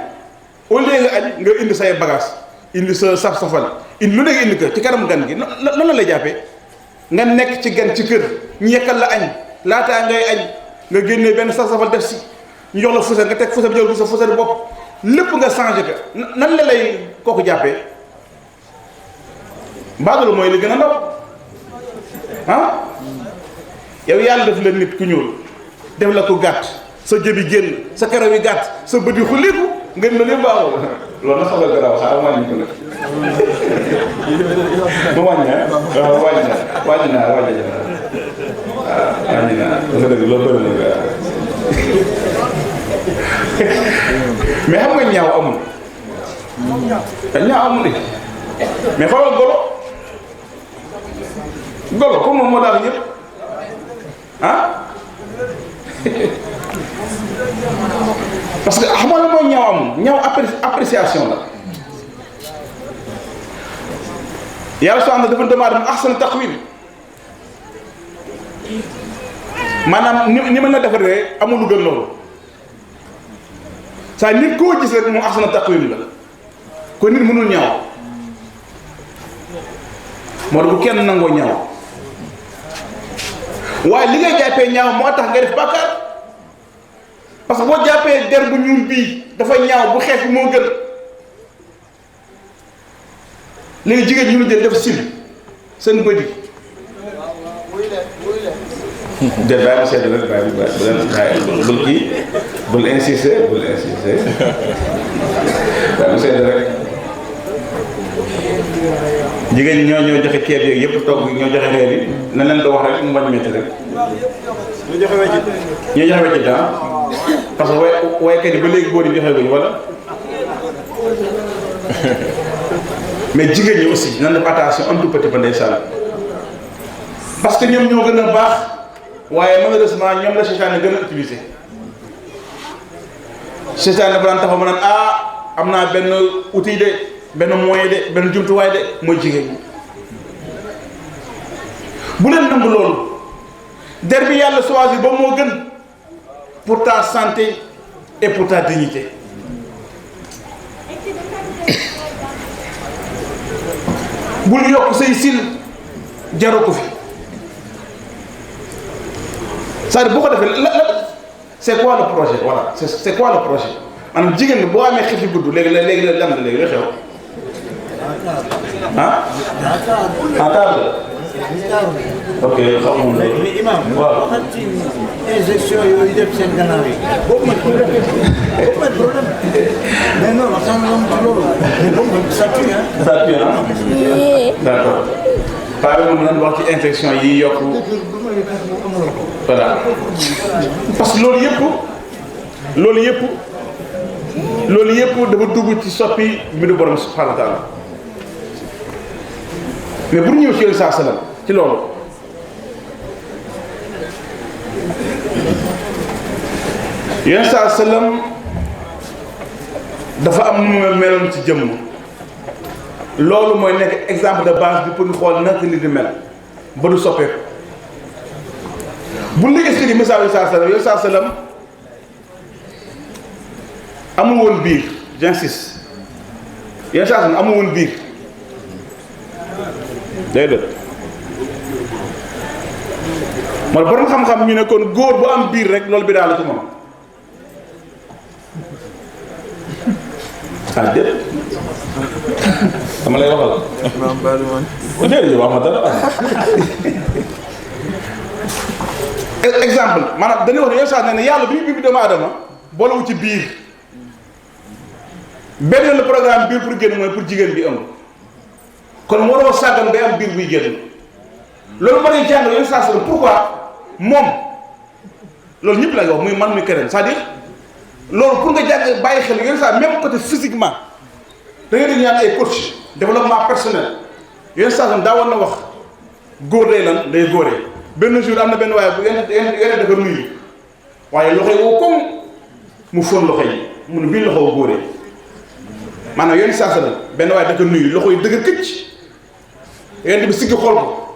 S1: au lieu nga añ nga indi say bagage indi sa saf-safal indi lu nekk indi ko ci kanam gan gi lan la lay jàppee nga nekk ci gan ci kër ñu yekkal la añ laataa ngay añ nga génnee benn saf-safal def si ñu jox la fusel nga teg fusel bi jël bu sa fusel bopp lépp nga changé ko nan la lay kooku jàppee mbaadalu mooy li gën a ndaw ah yow yàlla def la nit ku ñuul def la ko gàtt sa jëbi génn sa karaw yi gàtt sa bët yi xulliku ngeen la leen baaxoo loolu na xamal garaaw xaaral wàññi ko nag ba wàññi waaw wàññi naa waaw wàññi naa nga dëgg loolu bëri na nga mais xam nga ñaaw amul ñaaw amul mais xoolal golo comme moom moo daal ñëpp ah parce que xam nga mooy ñaaw amul ñaaw appréciation la yàlla soo xam ne dafa demandé mu ahsana taqwim maanaam ni mën na defaree amul lu gën loolu saa nit koo gis rek moom ahsana taqwim la kon nit mënul ñaaw moo tax bu kenn nangoo ñaaw waaye li ngay jàppee ñaaw moo tax nga def bàkkaar parce que boo jàppee der bu ñuul bii dafa ñaaw bu xees bi moo gën léegi jigéen ñu jël def sil seen bët yi de bàyyi ma sedd rek bàyyi bu leen bàyyi bul kii bul insister bàyyi ma sedd rek jigéen ñi ñoo joxe ceeb yooyu yëpp togg ñoo joxe reer yi na leen ko wax rek mu bañ métti rek ñoo joxe weccit ah parce que waykat yi ba léegi góor yi joxe wuñu wala mais jigéen ñi aussi nan def attention un tout petit peu ndeysaan parce que ñoom ñoo gën a baax waaye malheureusement ñoom la seytaane gën a utilisé seytaane dafa daan taxaw ma naan am naa benn outil de benn moyen de benn jumtuwaay de mooy jigéen ñi bu leen nangu loolu der bi yàlla choisir ba moo gën pour ta santé et pour ta dignité bul yokk say sil jaru ko fi c'est-à-dire boo ko defee la c'est quoi le projet voilà c'est quoi le projet maanaam jigéen ñi boo amee xef yu gudd léegi lan la léegi la xew ah table ok xamoon na
S4: mais imam
S1: waaw
S4: waxal ci injection yooyu def seen gannaaw yi boobu mooy problème mais non sax na ci loolu mais boobu ça tue hein
S1: ça tue hein d'accord paa bi moom nan wax ci infection yi yokk voilà parce que loolu yëpp dafa dugg ci soppi mbiru borom subhanahu wa taala mais bu ñëw ci saa salaam ci loolu yenn saa salaam dafa am nu mu meloon ci jëmm loolu mooy nekk exemple de base bi pour ñu xool naka nit di mel ba du soppeeku bu ñu la expliqué misaal yenn saa salaam amul woon biir j'insiste yenn saa salaam amul woon biir déedéet mooy borom xam-xam ñu ne kon góor bu am biir rek loolu bi daal la ci moom ah déet dama lay waxal. déedéet wax ma dara exemple maanaam dañuy wax ne yenn saa ne yàlla bi ñu bind doomu aadama boolewu ci biir benn le programme biir pour génn mooy pour jigéen bi ëmb. kon waroo sàggan day am biir buy génn loolu ma lay jàng yenn saa salaam pourquoi moom loolu ñëpp la nga wax muy man muy keneen c'est-à-dire loolu pour nga jàng bàyyi xel yenn saa même côté physiquement da ngay dégg ñaan ay coach développement personnel yenn saa salaam daa war na wax góor day lan day góoree benn jour am na benn waaye bu yenn dafa nuyu waaye loxo yi woo koŋ mu fóon loxo yi mu ne bii loxo woo góoree maanaam yenn saa la benn waaye dafa nuyu loxo yi dëgër këcc yenn bi siggi xool ko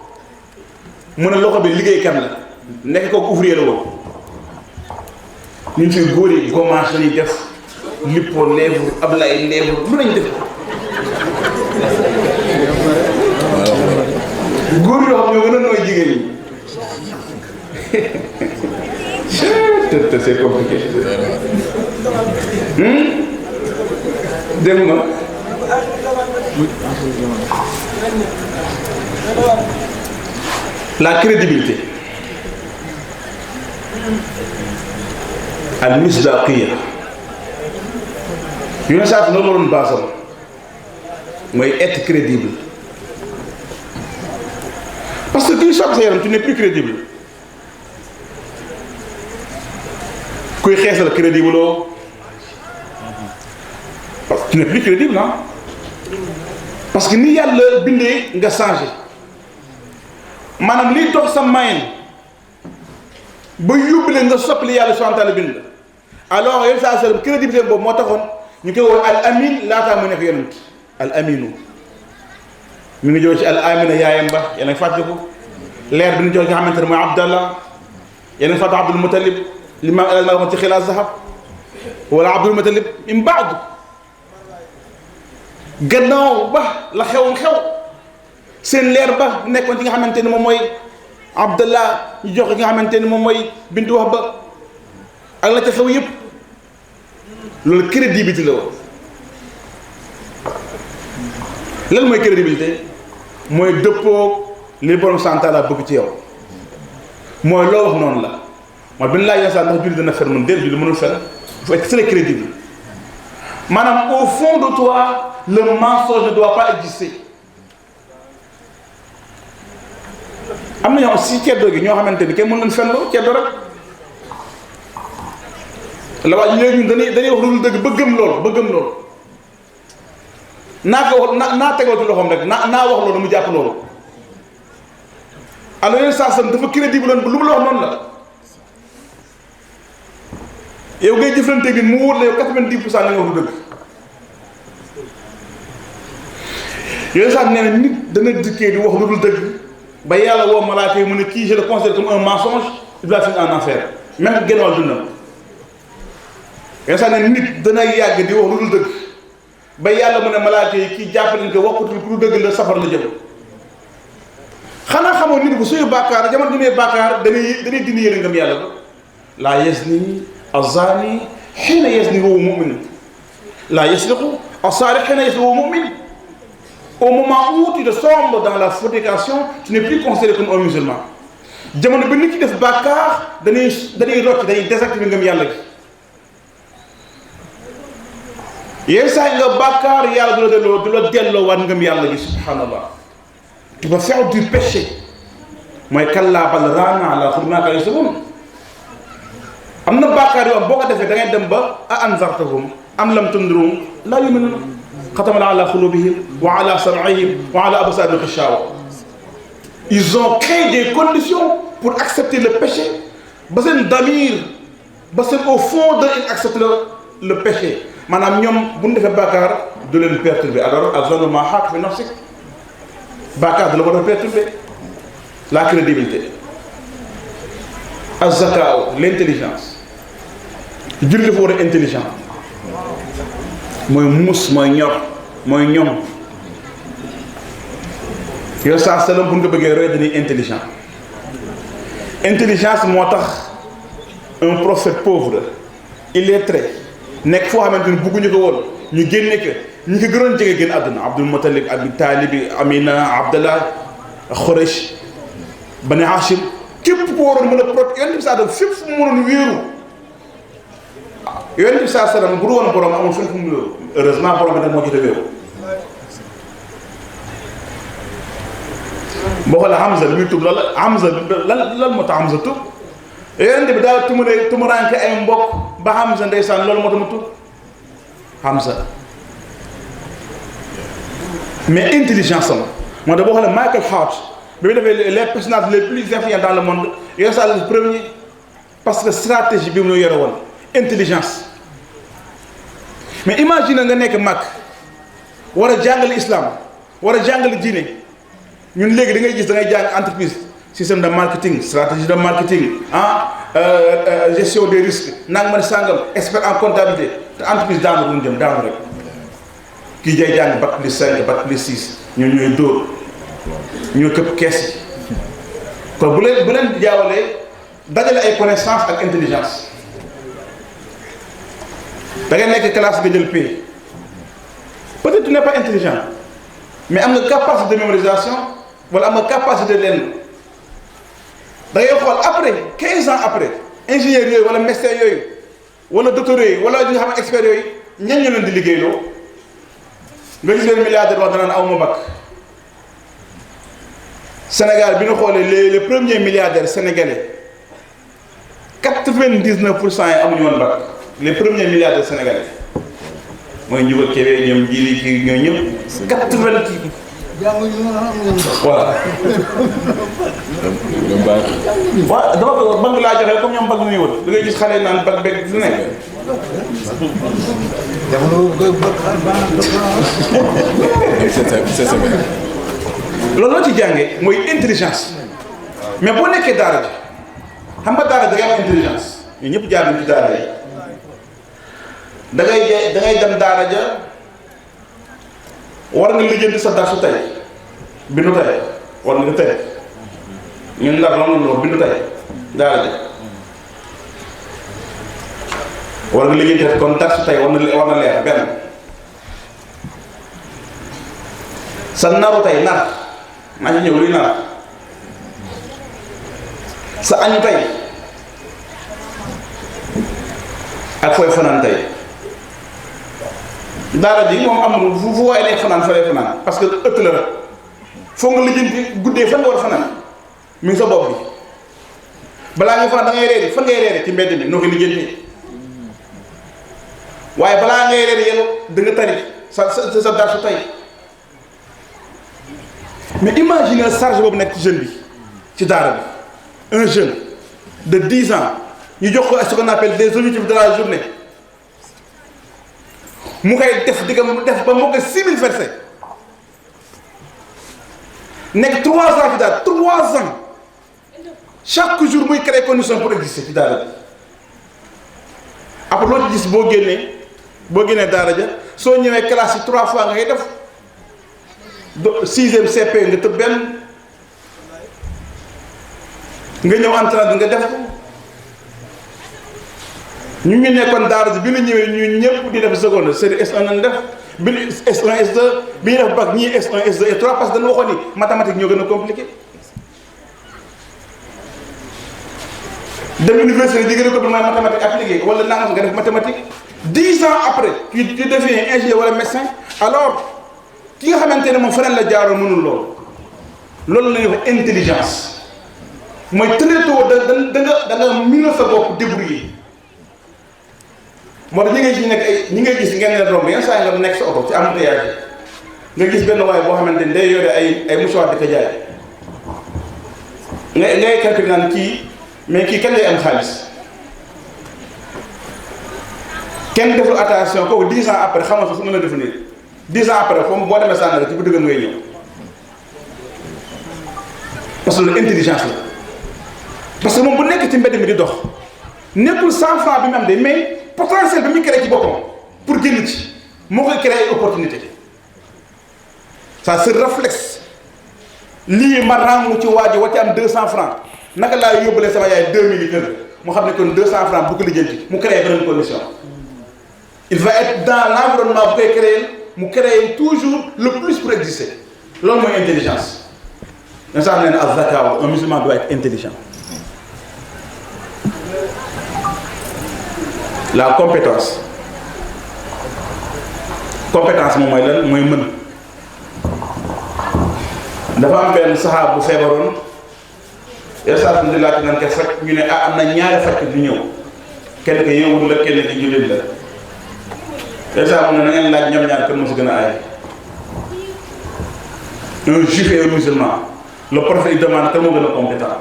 S1: mu ne loxo bi liggéeykat la nekk ko ouvrier la woon ñun fi góor yi gommage lañuy def lippo lèvre ablay lèvre lu lañ def góor yoo xam ñoo gën a nooy jigéen ñi c'est compliqué dégg nga la crédibilité al misdaqiya yu ne saat loolu la doon baasam mooy être crédible parce que kuy soog sa yaram tu n'es plus crédible kuy xeesal crédible oo parce que tu n'es plus crédible non parce que ni yàlla bindee nga changé maanaam liy dox sa mayen ba yóbbule nga soppali yàlla subhanahu wa taala bind alors yéen saa sallam crédibilité boobu moo taxoon ñu koy woo al amin laataa mu nekk yonent al aminu mi ngi jóge ci al amina yaayam ba yéen a ngi fàttaliku leer bi ñu jox nga xamante ne mooy abdallah yéen a ngi fàttaliku abdul mutalib li ma el ma ci xilaas zahab wala abdul mutalib min baadu gannaaw ba la xewoon xew seen leer ba nekkoon ci nga xamante ni moom mooy abdallah ñu jox nga xamante ni moom mooy bintu wax ba ak la ca xew yëpp loolu crédibilité la woon lan mooy crédibilité mooy dëppoo li borom santaala bëgg ci yow mooy loo wax noonu la mooy bi ñu laaj sax ndax julli dana fen mun déet julli mënul fen il faut être très crédible maanaam au fond de toi le mensonge ne doit pas exister am na ñoo si ceddo gi ñoo xamante ni kenn mën leen fenloo ceddo rek la waa léegi ñun dañuy wax lu dul dëgg ba gëm loolu naa ko wax naa tegoo ci loxoom rek naa wax loolu mu jàpp loolu alors yeneen saa sam dafa crédible loon lu mu la wax noonu la yow ngay jëflante gi mu wóor la yow 90% li nga wax du dëgg yeneen saa nee na nit dana dikkee di wax lu dul dëgg ba yàlla woo malaaka yi mu ne kii je le considère comme un mensonge il va finir en enfer même genn wàll dundam yeneen saa ne nit dana yàgg di wax lu dul dëgg ba yàlla mu ne malaaka yi kii jàppale ko waxutul ku dëgg la safar la jëm xanaa xamoo nit bu suy bàkkaar jamono bi muy bàkkaar danay dindi yéene ngëm yàlla ba laa yazni az-zani hiina yazni wa huwa mu'min laa yasriqu as-sariqu hiina yasriqu wa huwa mu'min au moment où tu te sombres dans la fornication tu n'es plus considéré comme un musulman jamono bi nit ki def bàkkaar dañuy rocc dañuy désactiver ngëm yàlla gi yenn saa yi nga bàkkaar yàlla du la delloo waat ngëm yàlla gi subhanallah tu vas faire du péché mooy kallaa bal raana ala qulubihim maa kaanuu yaksibun am na bàkkaar yoo am boo ko defee da ngay dem ba a anzartahum am lam tundirhum laa yu'minuun xatama ala qulubihim wa ala sam'ihim wa ala absaarihim ghishawa ils ont créé des conditions pour accepter le péché ba seen damir ba seen au fond de ils acceptent le péché maanaam ñoom bu ñu defee bàkkaar du leen perturber alors az-zannu maa haaka fi nafsik bàkkaar du la ko doon perturber la crédibilité az-zakaaw l'intelligence jullit dafa war a intelligent mooy mus mooy ñor mooy ñoom yow saa salaam bu nga bëggee roy dañuy intelligence moo tax un prophète pauvre illettré nekk foo xamante ni bugguñu ko woon ñu génne ko ñi ko gënoon jege génn àdduna Abdul Muttalib Abi Taalib Amina Abdallah Xuresh Bani Hashim képp ku waroon mën a protéger yonent bi saa dem fépp fu mu mënoon wéeru yonent bi saa salaam bu dul woon borom amul fépp fu mu wéeru heureusement borom bi nag moo ci de wéeru boo xoolee Hamza li muy tub Hamza lan moo tax Hamza tub yonent bi daal tumuraanke ay mbokk ba Hamza ndeysaan loolu moo tax mu tub Hamza mais intelligence am moo tax boo xoolee Michael Hart bi mu defee les personnages les plus influents dans le monde yooyu saa le premier parce que stratégie bi mu yore woon intelligence. mais imagine nga nekk mag war a jàngale islam war a jàngale diine ñun léegi da ngay gis da ngay jàng entreprise système de marketing stratégie de marketing gestion des risques nang man sàngam expert en comptabilité te entreprise daanu lu jëm daanu rek kii day jàng bac plus 5 bac plus 6 ñoo ñooy dóor ñoo këpp kees yi kon bu leen jaawalee dajale ay connaissance ak intelligence da ngay nekk classe nga jël P peut-être tu n'es pas intelligent mais am nga capacité de mémorisation wala am nga capacité de lenn da ngay xool après 15 ans après ingénieurs yooyu wala médecins yooyu wala docteurs yooyu wala ñi nga xam ne experts yooyu ñan ñu leen di liggéeyloo nga gis leen milliardaire wax danaan aw ma bac Sénégal bi ñu xoolee les premiers milliardaires sénégalais 99% yi amuñu woon bac les premiers milliardaires sénégalais mooy Ndiouga Kébé ñoom Djili kii ñooy ñëpp 80 kii.
S4: jànguñu ñu nga xam ne
S1: voilà. waaw dama ko bëgg laa joxe comme ñoom bëgg nañu wut da ngay gis xale naan bëgg beeg lu nekk.
S4: jamono koy
S1: loolu loo ci jàngee mooy intelligence mais boo nekkee daara ji xam nga daara da ngay am intelligence ñun ñëpp jaar nañu ci daara yi da ngay dem daara ja war nga lijjanti sa darsu tey bindu tey war nga tey ñun ndar noonu la bindu tey daara ja war nga lijjanti kon darsu tey war na leer benn sa naru tey nar maa ngi ñëw luy nar sa añu tey ak fooy fanaan tey daara ji moom amul fu waaye nekk fanaan fa lay fanaan parce que ëtt la rek foo nga lijjanti guddee fan nga war a fanaan mi ngi sa bopp bi balaa nga fanaan da ngay reeri fan ngay reeri ci mbedd mi noo koy lijjanti waaye balaa ngay reeri yow da nga tari sa darsu tey mais imagine charge boobu nekk ci jeune bi ci daara bi un jeune de 10 ans ñu jox ko ce qu'on appelle des objectifs de la journée mu koy def digga mu def ba mu ko 6000 versets nekk 3 ans ci daara 3 ans chaque jour muy créer condition pour exister ci daara bi après loo ci gis boo génnee daara ja soo ñëwee classe yi 3 fois nga koy def 6e CP nga tëb benn nga ñëw entrant nga def ñu ngi nekkoon daara ji bi ñu ñëwee ñu ñëpp di def seconde série S1 nañ def bi ñu S1 S2 bi ñu def bac ñii S1 S2 et 3 parce que dañu waxoon ni mathématique ñoo gën a compliqué dem université di gën a compliqué mooy mathématique appliquée wala nangam nga def mathématique 10 ans après tu deviens ingénieur wala médecin alors ki nga xamante ne moom feneen la jaaroon mënul loolu la ñuy wax intelligence mooy très tôt da nga mën sa bopp débrouiller moo tax ñi ngay gis nekk ñi ngay gis ngeen leen romb yenn saa yi nga nekk sa oto ci embouteillage nga gis benn waay boo xamante ni day yore ay mouchoir di ko jaay ngay calculer naan kii mais kii kenn lay am xaalis kenn deful attention kooku 10 ans après xam nga sax su mën a définir 10 ans après foofu boo demee sànni rek ci bu dëgg ngay ñëw parce que loolu intelligence la parce que moom bu nekk ci mbedd mi di dox nekkul 100 francs bi mu am de mais potentiel bi muy créé ci boppam pour génn ci moo koy créé ay opportunité ça se réflexe lii ma rangu ci waa ji wàcc am 200 francs naka laa yóbbalee sama yaay 2000 yi kër mu xam ne kon 200 francs bu ko lijjanti mu créé beneen condition il va être dans l'environnement bu koy créé mu créer toujours le plus pour exister loolu mooy intelligence dañ sax ne az-zaka un musulman doit être intelligent la compétence moom mooy lan mooy mën dafa am benn saxaab bu feebaroon saa di laajte nan ko faj ñu ne am na ñaari faj du ñëw kenn ko yëwul la kenn ki jullit la déjà mu ne na ngeen laaj ñoom ñaar kan moo si gën a aay un juif et un musulman le prophète il demande kan moo gën a compétent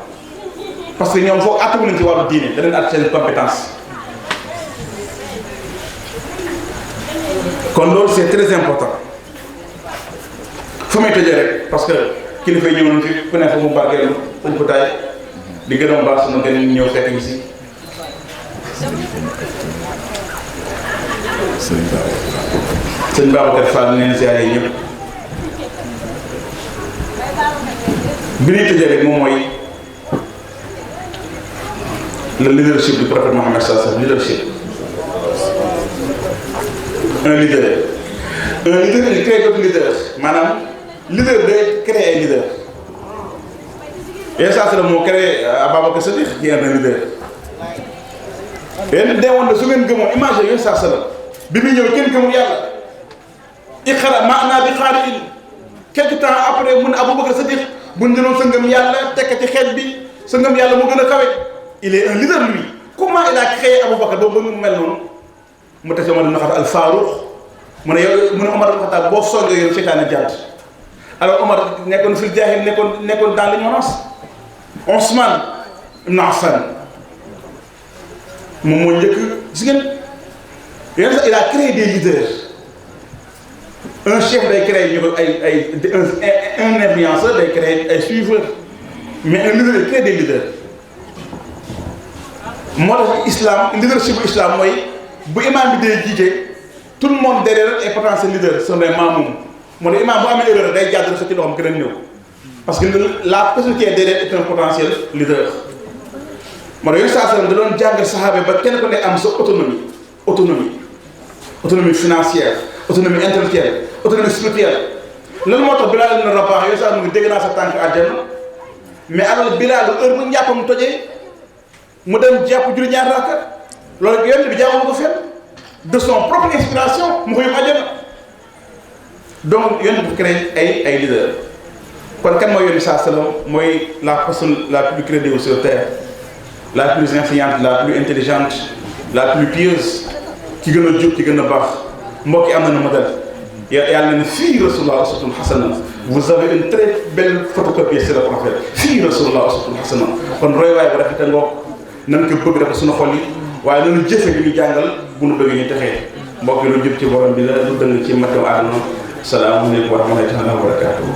S1: parce que ñoom foog àttewu nañ ci wàllu diine da leen àtte seen compétence. kon loolu c'est très important fu may tëjee rek parce que kilifa yi ñëw nañ fi ku ne fa mu barkeelu dañ ko taay di gën a baax sunu gën ñëw fekk ñu si. sëñ Babacar Fall neen ziare yi ñëpp bi ñuy tëjee rek moom mooy le leadership du prophète Mohammed sallallahu alayhi wa sallam leadership. Un leader il crée d'autres leaders maanaam leader day créer ay leader yenn saa si la moo créé Ababacar Sadiq qui est un leader yéen dee woon na su ngeen gëmoon image yenn saa si la bi muy ñëw kenn gëmul yàlla iqra maanaa bi qaari'in quelque temps après mun Aboubacar Sadiq bu ñu jëloon sa ngëm yàlla tekk ci xeet bi sa ngëm yàlla moo gën a kawe il est un leader lui comment il a créé Aboubacar ba mu mel noonu mu teg Omar ibn Khattab al Farouq mu ne yow mu ne Omar ibn Khattab boo songee yow seytaane jàdd alors Omar nekkoon fil jaahil nekkoon dans l'ignorance. Ousmane ibn Affan moom moo njëkk gis ngeen yéen sax il a créé des leaders un chef day créé ñu ko un influenceur day créé ay suiveurs mais un leader day créé des leaders moo tax islam leadership islam mooy. bu imam bi dee jiite tout le monde derrière est potentiel leader son des maamum moo ne imam bu amee erreur day jàdd rek ci loxoom gën a ñëw parce que la personne qui est derrière est un potentiel leader. moo tax yooyu saa da doon jàngal saxaaba ba kenn ku ne am sa autonomie financière autonomie intellectuelle autonomie spirituelle loolu moo tax Bilaal ibn Rabaax yooyu saa mu ngi dégg naa sa tànk àjjana mais alors Bilaal heure bu njàppam tojee mu dem jàpp julli ñaar rakka loolu yonent bi jaamu ko fenn de son propre inspiration mu ko yóbbu àjjana donc yonent bi créé ay leader kon kan mooy yonent saa sallam mooy la personne la plus crédible sur terre la plus influente la plus intelligente la plus pieuse ki gën a jub ki gën a baax mbokk yi am nañu modèle yàlla na ne fii Rasulullah uswatun hasana vous avez une très belle photocopie sur le prophète fii Rasulullah uswatun hasana kon roy waay bu rafet a ngoog nan ko bëgg dafa suñu xol yi waaye loolu jëfe li ñu jàngal bu nu bëgg ñu texee mbokk yi lu jub ci borom bi la lu dëng ci matam aadama salaamaaleykum wa rahmatullahi wa barakatuh